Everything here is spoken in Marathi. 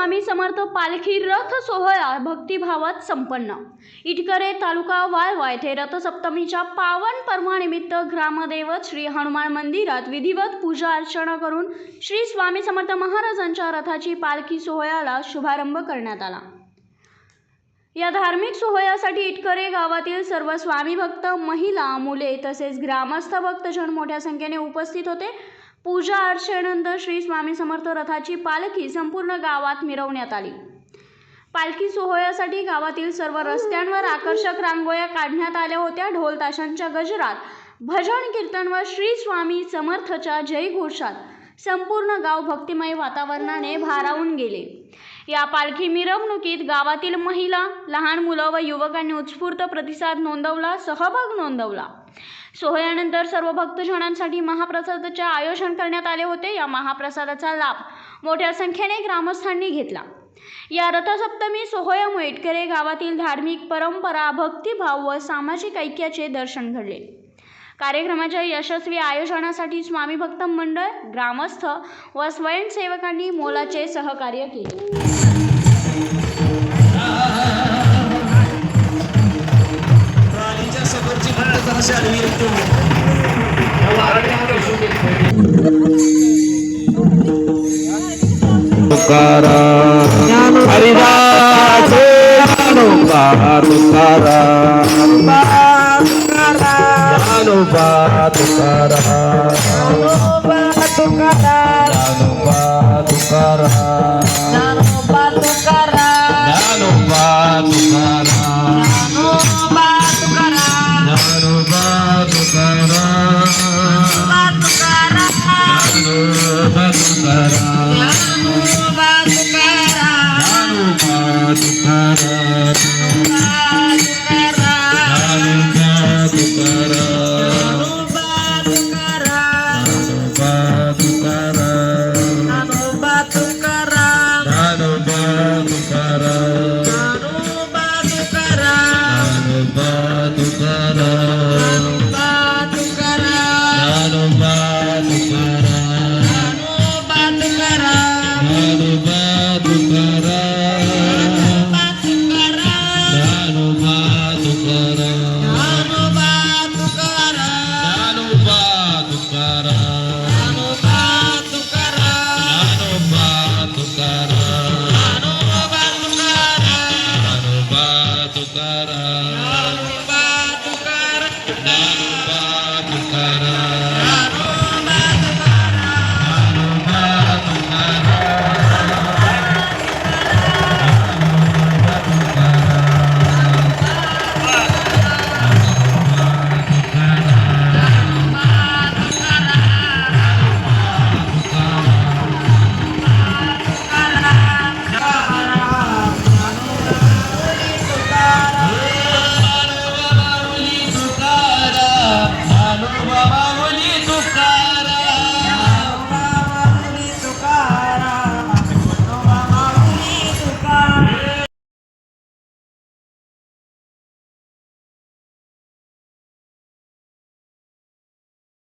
स्वामी समर्थ पालखी रथ सोहळा भक्तिभावात संपन्न। इटकरे तालुका वाळवा येथे रथसप्तमीच्या पावन पर्वानिमित्त ग्रामदैवत श्री हनुमान मंदिरात विधिवत पूजा अर्चना करून श्री स्वामी समर्थ महाराजांच्या रथाची पालखी सोहळ्याला शुभारंभ करण्यात आला। या धार्मिक सोहळ्यासाठी इटकरे गावातील सर्व स्वामी भक्त, महिला, मुले तसेच ग्रामस्थ भक्तजन मोठ्या संख्येने उपस्थित होते। पूजा अर्चनेनंतर श्री स्वामी समर्थ रथाची पालखी संपूर्ण गावात मिरवण्यात आली। पालखी सोहळ्यासाठी गावातील सर्व रस्त्यांवर आकर्षक रांगोळ्या काढण्यात आल्या होत्या। ढोल ताशांच्या गजरात, भजन कीर्तन व श्री स्वामी समर्थच्या जयघोषात संपूर्ण गाव भक्तिमय वातावरणाने भारावून गेले। या पालखी मिरवणुकीत गावातील महिला, लहान मुलं व युवकांनी उत्स्फूर्त प्रतिसाद नोंदवला, सहभाग नोंदवला। सोहळ्यानंतर सर्व भक्तजनांसाठी महाप्रसादाचे आयोजन करण्यात आले होते। या महाप्रसादाचा लाभ मोठ्या संख्येने ग्रामस्थांनी घेतला। या रथसप्तमी सोहळ्यामुळे इटकरे गावातील धार्मिक परंपरा, भक्तिभाव व सामाजिक ऐक्याचे दर्शन घडले। कार्यक्रमाच्या यशस्वी आयोजनासाठी स्वामी भक्त मंडळ, ग्रामस्थ व स्वयंसेवकांनी मोलाचे सहकार्य केले। तुकाराम हरिदास ज्ञानोबा तुकाराम